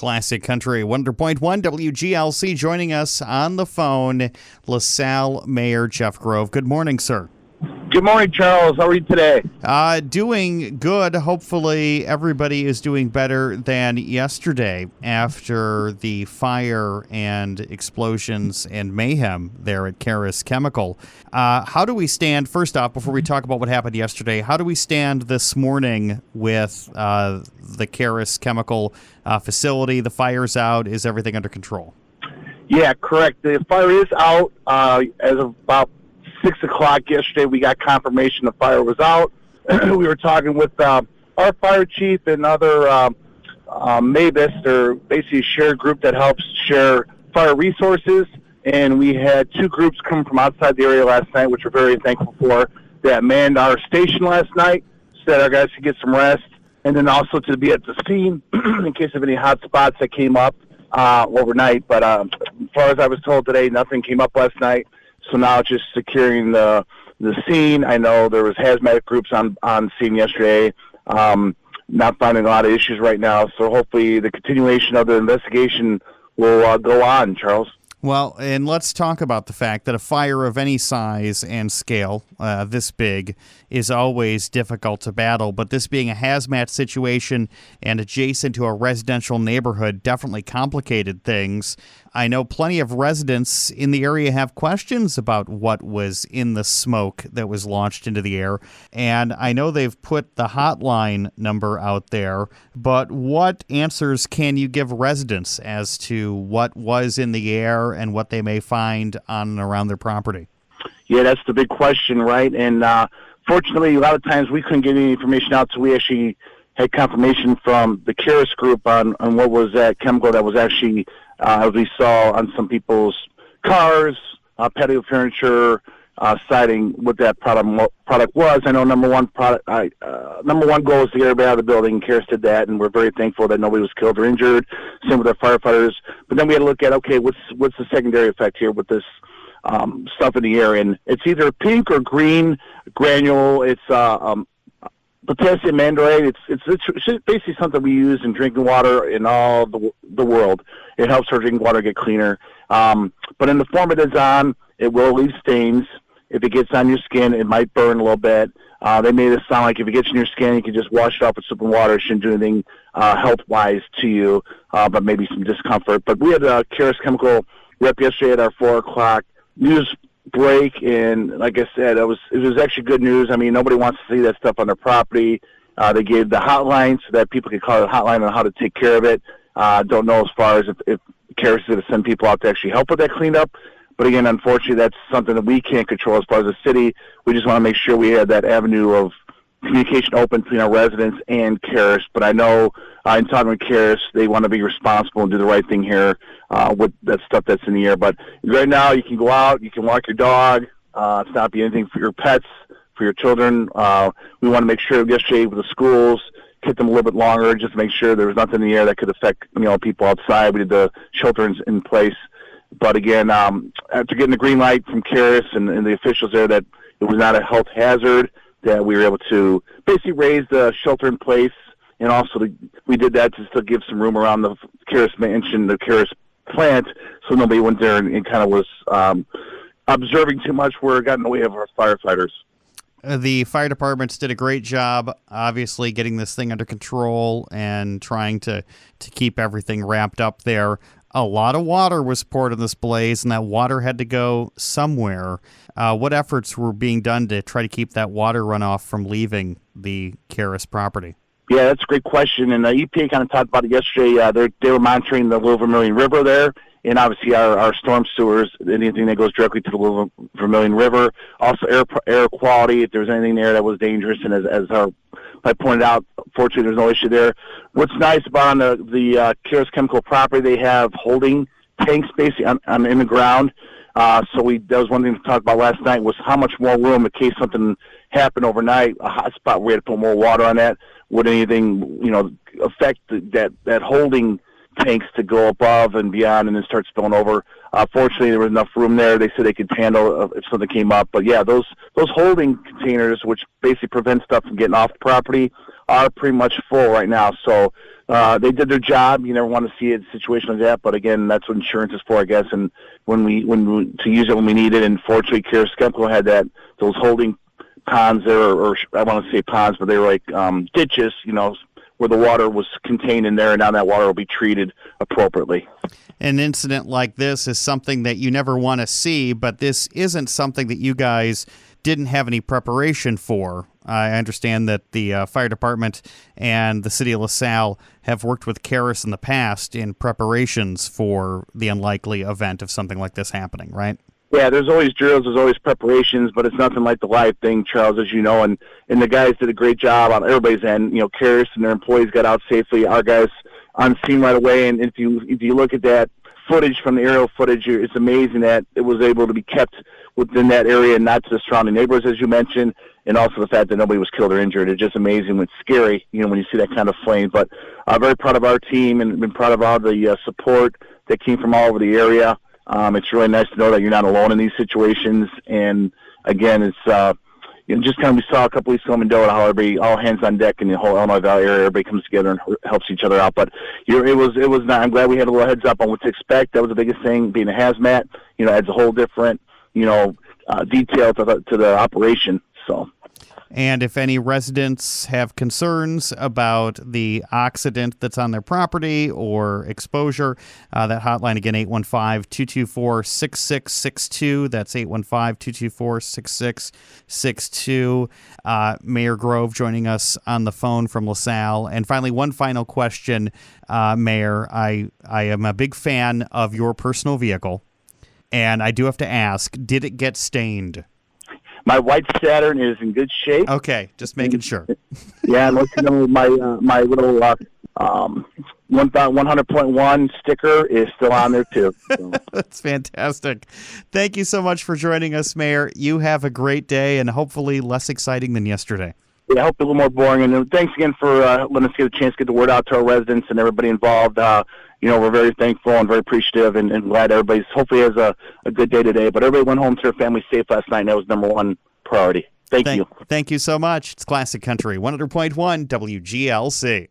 Classic Country 100.1 WGLC. Joining us on the phone, LaSalle Mayor Jeff Grove. Good morning, sir. Good morning, Charles. How are you today? Doing good. Hopefully everybody is doing better than yesterday after the fire and explosions and mayhem there at Carus Chemical. How do we stand, first off, before we talk about what happened yesterday, how do we stand this morning with the Carus Chemical facility? The fire's out. Is everything under control? Yeah, correct. The fire is out as of about 6 o'clock yesterday. We got confirmation the fire was out. We were talking with our fire chief and other MABIS, or basically a shared group that helps share fire resources. And we had two groups come from outside the area last night, which we're very thankful for, that manned our station last night so that our guys could get some rest. And then also to be at the scene in case of any hot spots that came up overnight. But as far as I was told today, nothing came up last night. So now it's just securing the scene. I know there was hazmat groups on scene yesterday. Not finding a lot of issues right now. So hopefully the continuation of the investigation will go on, Charles. Well, and let's talk about the fact that a fire of any size and scale, this big, is always difficult to battle. But this being a hazmat situation and adjacent to a residential neighborhood definitely complicated things. I know plenty of residents in the area have questions about what was in the smoke that was launched into the air. And I know they've put the hotline number out there, but what answers can you give residents as to what was in the air and what they may find on and around their property? Yeah, that's the big question, right? And fortunately, a lot of times we couldn't get any information out, so we actually had confirmation from the Carus group on what was that chemical that was actually, as we saw on some people's cars, patio furniture, citing what that product was. I know number one goal is to get everybody out of the building. Carus did that, and we're very thankful that nobody was killed or injured. Same with our firefighters. But then we had to look at, okay, what's the secondary effect here with this stuff in the air? And it's either pink or green granule. It's potassium mandorate. It's basically something we use in drinking water in all the world. It helps our drinking water get cleaner. But in the form it is on, it will leave stains. If it gets on your skin, it might burn a little bit. They made it sound like if it gets in your skin, you can just wash it off with soap and water. It shouldn't do anything health-wise to you, but maybe some discomfort. But we had a Carus Chemical rep yesterday at our 4 o'clock news break, and like I said, it was actually good news. I mean, nobody wants to see that stuff on their property. They gave the hotline so that people could call the hotline on how to take care of it. Don't know as far as if Carus is going to send people out to actually help with that cleanup. But again, unfortunately, that's something that we can't control as far as the city. We just want to make sure we have that avenue of communication open between our residents and Carus. But I know in talking with Carus, they want to be responsible and do the right thing here with that stuff that's in the air. But right now, you can go out, you can walk your dog. It's not be anything for your pets, for your children. We want to make sure yesterday with the schools, kept them a little bit longer just to make sure there was nothing in the air that could affect people outside. We did the shelter in place. But again, after getting the green light from Carus and the officials there that it was not a health hazard, that we were able to basically raise the shelter in place. And also we did that to still give some room around the Carus mansion, the Carus plant, so nobody went there and kind of was observing too much where it got in the way of our firefighters. The fire departments did a great job, obviously, getting this thing under control and trying to keep everything wrapped up there. A lot of water was poured in this blaze, and that water had to go somewhere. What efforts were being done to try to keep that water runoff from leaving the Carus property? Yeah, that's a great question. And the EPA kind of talked about it yesterday. They were monitoring the Little Vermilion River there, and obviously our storm sewers, anything that goes directly to the Little Vermilion River. Also air quality, if there was anything there that was dangerous. And as I pointed out, fortunately there's no issue there. What's nice about the Carus Chemical property, they have holding tanks basically in the ground. That was one thing to talk about last night, was how much more room in case something happened overnight, a hot spot where we had to put more water on that. Would anything, affect that holding tanks to go above and beyond and then start spilling over? Fortunately, there was enough room there. They said they could handle if something came up. But yeah, those holding containers, which basically prevent stuff from getting off the property, are pretty much full right now. So they did their job. You never want to see a situation like that, but again, that's what insurance is for, I guess. And when we to use it when we need it. And fortunately, Carus Chemical had those holding ponds there, or I want to say ponds, but they were like ditches, where the water was contained in there, and now that water will be treated appropriately. An incident like this is something that you never want to see, but this isn't something that you guys didn't have any preparation for. I understand that the fire department and the city of LaSalle have worked with Carus in the past in preparations for the unlikely event of something like this happening, right? Yeah, there's always drills, there's always preparations, but it's nothing like the live thing, Charles, as you know, and the guys did a great job on everybody's end. Carus and their employees got out safely. Our guys on scene right away, and if you look at that footage from the aerial footage, it's amazing that it was able to be kept within that area and not to the surrounding neighbors, as you mentioned, and also the fact that nobody was killed or injured. It's just amazing. It's scary, when you see that kind of flame. But I'm very proud of our team and been proud of all the support that came from all over the area. It's really nice to know that you're not alone in these situations. And again, it's just kind of we saw a couple weeks ago in Mendoza how everybody, all hands on deck in the whole Illinois Valley area, everybody comes together and helps each other out. But it was not. I'm glad we had a little heads up on what to expect. That was the biggest thing. Being a hazmat, adds a whole different detail to the operation. So. And if any residents have concerns about the oxidant that's on their property or exposure, that hotline again, 815-224-6662. That's 815-224-6662. Mayor Grove joining us on the phone from LaSalle. And finally, one final question, Mayor. I am a big fan of your personal vehicle, and I do have to ask, did it get stained? My white Saturn is in good shape. Okay, just making sure. Yeah, and my little 100.1 sticker is still on there too. So. That's fantastic. Thank you so much for joining us, Mayor. You have a great day and hopefully less exciting than yesterday. Yeah, I hope a little more boring. And thanks again for letting us get a chance to get the word out to our residents and everybody involved. We're very thankful and very appreciative and glad everybody's hopefully has a good day today. But everybody went home to their family safe last night, and that was number one priority. Thank you. Thank you so much. It's Classic Country 100.1 WGLC.